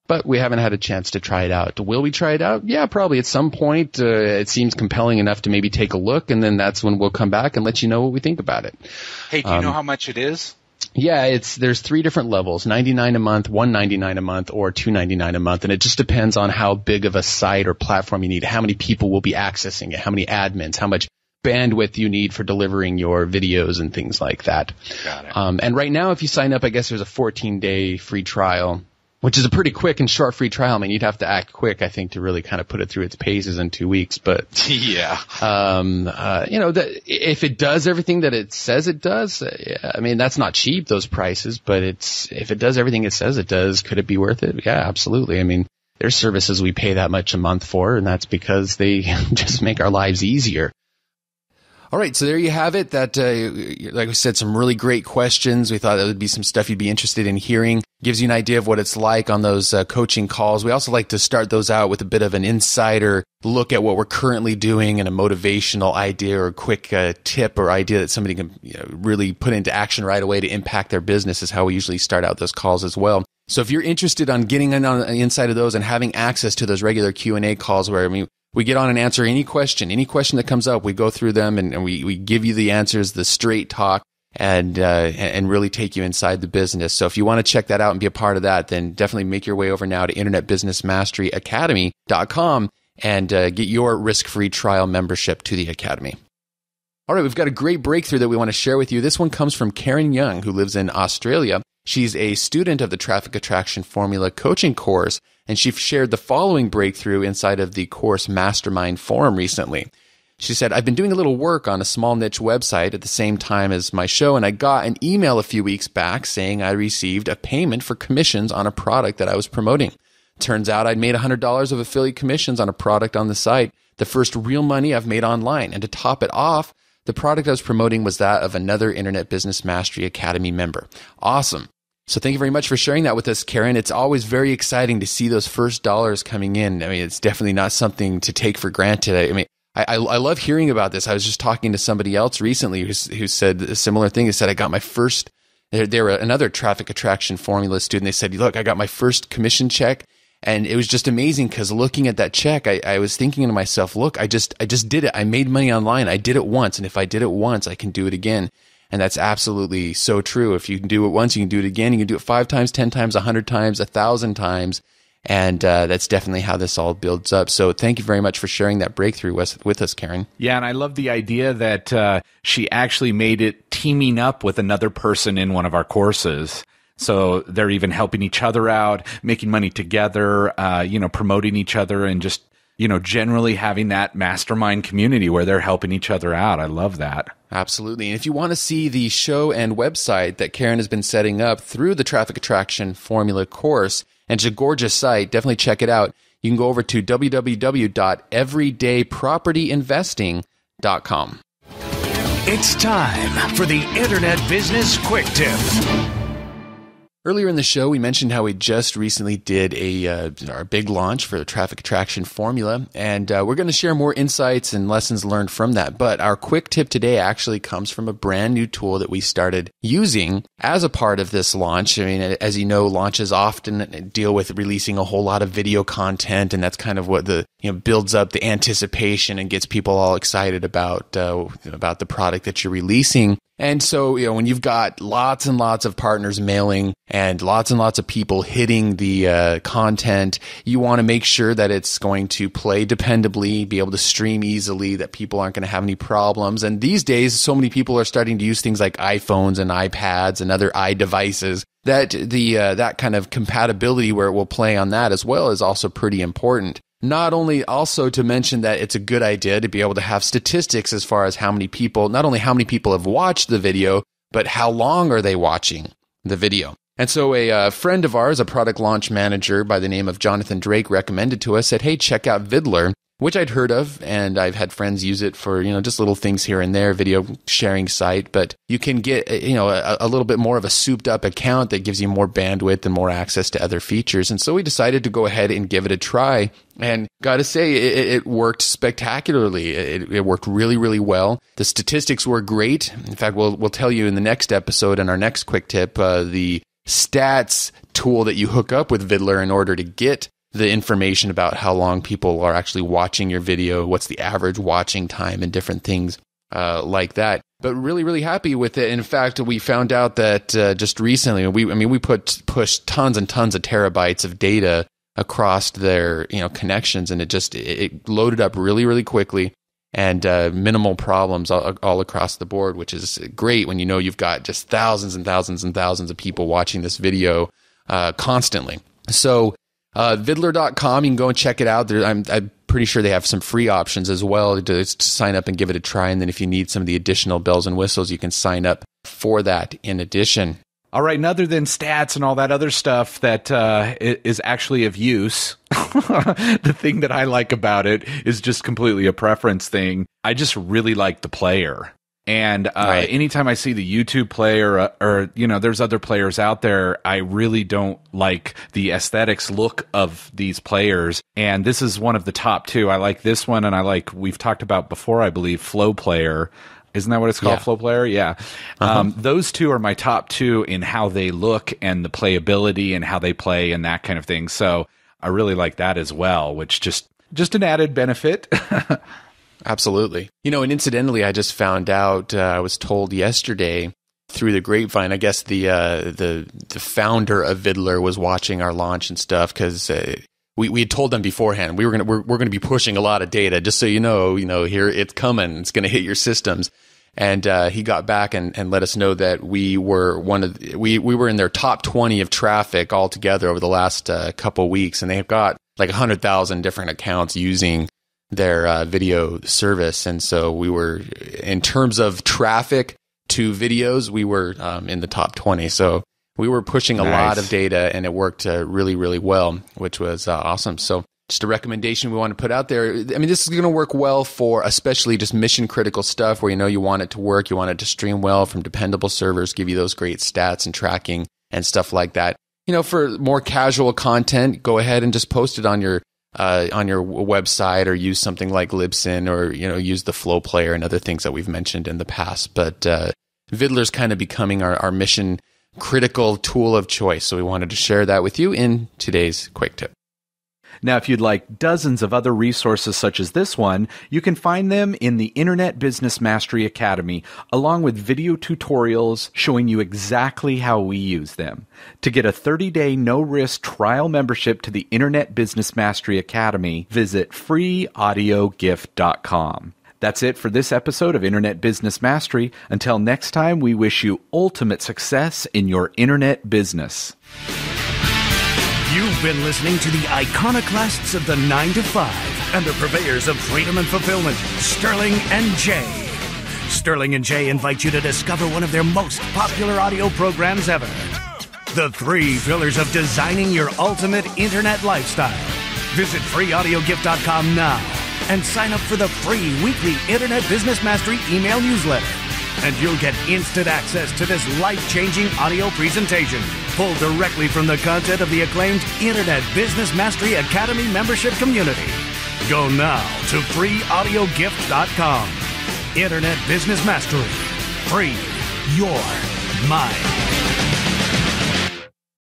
but we haven't had a chance to try it out. Will we try it out? Yeah, probably at some point. It seems compelling enough to maybe take a look, and then that's when we'll come back and let you know what we think about it. Hey, do you know how much it is? Yeah, there's 3 different levels, $99 a month, $199 a month, or $299 a month. And it just depends on how big of a site or platform you need, how many people will be accessing it, how many admins, how much bandwidth you need for delivering your videos and things like that. Got it. And right now, if you sign up, I guess there's a 14-day free trial, which is a pretty quick and short free trial. I mean, you'd have to act quick, I think, to really kind of put it through its paces in 2 weeks. But yeah, if it does everything that it says it does, I mean, that's not cheap, those prices. But if it does everything it says it does, could it be worth it? Yeah, absolutely. I mean, there's services we pay that much a month for, and that's because they just make our lives easier. All right, so there you have it. That, like I said, some really great questions. We thought that would be some stuff you'd be interested in hearing. Gives you an idea of what it's like on those coaching calls. We also like to start those out with a bit of an insider look at what we're currently doing and a motivational idea or a quick tip or idea that somebody can really put into action right away to impact their business is how we usually start out those calls as well. So if you're interested on getting in on the inside of those and having access to those regular Q&A calls where, we get on and answer any question that comes up. We go through them and we give you the answers, the straight talk, and really take you inside the business. So if you want to check that out and be a part of that, then definitely make your way over now to InternetBusinessMasteryAcademy.com and get your risk-free trial membership to the Academy. All right, we've got a great breakthrough that we want to share with you. This one comes from Karen Young, who lives in Australia. She's a student of the Traffic Attraction Formula coaching course, and she shared the following breakthrough inside of the course Mastermind Forum recently. She said, I've been doing a little work on a small niche website at the same time as my show, and I got an email a few weeks back saying I received a payment for commissions on a product that I was promoting. Turns out I'd made $100 of affiliate commissions on a product on the site, the first real money I've made online. And to top it off, the product I was promoting was that of another Internet Business Mastery Academy member. Awesome. So thank you very much for sharing that with us, Karen. It's always very exciting to see those first dollars coming in. I mean, it's definitely not something to take for granted. I mean, I love hearing about this. I was just talking to somebody else recently who said a similar thing. They said, I got my first, they were another Traffic Attraction Formula student. They said, look, I got my first commission check. And it was just amazing because looking at that check, I was thinking to myself, look, I just did it. I made money online. I did it once. And if I did it once, I can do it again. And that's absolutely so true. If you can do it once, you can do it again. You can do it 5 times, 10 times, 100 times, 1,000 times. And that's definitely how this all builds up. So thank you very much for sharing that breakthrough with us, Karen. Yeah, and I love the idea that she actually made it teaming up with another person in one of our courses. So they're even helping each other out, making money together, promoting each other, and just, generally having that mastermind community where they're helping each other out. I love that. Absolutely. And if you want to see the show and website that Karen has been setting up through the Traffic Attraction Formula course, and it's a gorgeous site, definitely check it out. You can go over to www.everydaypropertyinvesting.com. It's time for the Internet Business Quick Tip. Earlier in the show, we mentioned how we just recently did our big launch for the Traffic Attraction Formula, and we're going to share more insights and lessons learned from that. But our quick tip today actually comes from a brand new tool that we started using as a part of this launch. I mean, as you know, launches often deal with releasing a whole lot of video content, and that's kind of what builds up the anticipation and gets people all excited about the product that you're releasing. And so, when you've got lots and lots of partners mailing and lots of people hitting the content, you want to make sure that it's going to play dependably, be able to stream easily, that people aren't going to have any problems. And these days, so many people are starting to use things like iPhones and iPads and other iDevices that that kind of compatibility where it will play on that as well is also pretty important. Not only also to mention that it's a good idea to be able to have statistics as far as not only how many people have watched the video, but how long are they watching the video. And so a friend of ours, a product launch manager by the name of Jonathan Drake, recommended to us, said, hey, check out Vidler, which I'd heard of, and I've had friends use it for, just little things here and there, video sharing site, but you can get, a little bit more of a souped up account that gives you more bandwidth and more access to other features. And so we decided to go ahead and give it a try. And got to say, it worked spectacularly. It worked really, really well. The statistics were great. In fact, we'll tell you in the next episode, in our next quick tip, the stats tool that you hook up with Vidler in order to get the information about how long people are actually watching your video, what's the average watching time, and different things like that. But really, really happy with it. In fact, we found out that just recently, we pushed tons and tons of terabytes of data across their connections, and it loaded up really, really quickly, and minimal problems all across the board, which is great when you've got just thousands and thousands and thousands of people watching this video constantly. So Vidler.com, you can go and check it out. I'm pretty sure they have some free options as well to sign up and give it a try. And then if you need some of the additional bells and whistles, you can sign up for that in addition. All right, and other than stats and all that other stuff that is actually of use, the thing that I like about it is just completely a preference thing. I just really like the player. And anytime I see the YouTube player or there's other players out there, I really don't like the aesthetics look of these players. And this is one of the top two. I like this one, and we've talked about before, I believe, Flow Player. Isn't that what it's called? Yeah. Flow Player? Yeah. Those two are my top two in how they look and the playability and how they play and that kind of thing. So I really like that as well, which just an added benefit. Absolutely. And incidentally, I just found out, I was told yesterday through the grapevine, I guess the founder of Vidler was watching our launch and stuff, because we had told them beforehand we're going to be pushing a lot of data, just so here it's coming, it's going to hit your systems. And he got back and let us know that we were we were in their top 20 of traffic altogether over the last couple weeks, and they've got like 100,000 different accounts using their video service. And so we were, in terms of traffic to videos, we were in the top 20. So we were pushing a lot of data, and it worked really, really well, which was awesome. So just a recommendation we want to put out there. This is going to work well for especially just mission critical stuff where you want it to work, you want it to stream well from dependable servers, give you those great stats and tracking and stuff like that. For more casual content, go ahead and just post it on your website, or use something like Libsyn, or use the Flow Player and other things that we've mentioned in the past. But Vidler's kind of becoming our mission critical tool of choice, so we wanted to share that with you in today's Quick Tip. Now, if you'd like dozens of other resources such as this one, you can find them in the Internet Business Mastery Academy, along with video tutorials showing you exactly how we use them. To get a 30-day no-risk trial membership to the Internet Business Mastery Academy, visit freeaudiogift.com. That's it for this episode of Internet Business Mastery. Until next time, we wish you ultimate success in your internet business. You've been listening to the iconoclasts of the 9 to 5 and the purveyors of freedom and fulfillment, Sterling and Jay. Sterling and Jay invite you to discover one of their most popular audio programs ever. The 3 pillars of designing your ultimate internet lifestyle. Visit freeaudiogift.com now and sign up for the free weekly Internet Business Mastery email newsletter. And you'll get instant access to this life-changing audio presentation, pulled directly from the content of the acclaimed Internet Business Mastery Academy membership community. Go now to freeaudiogift.com. Internet Business Mastery. Free your mind.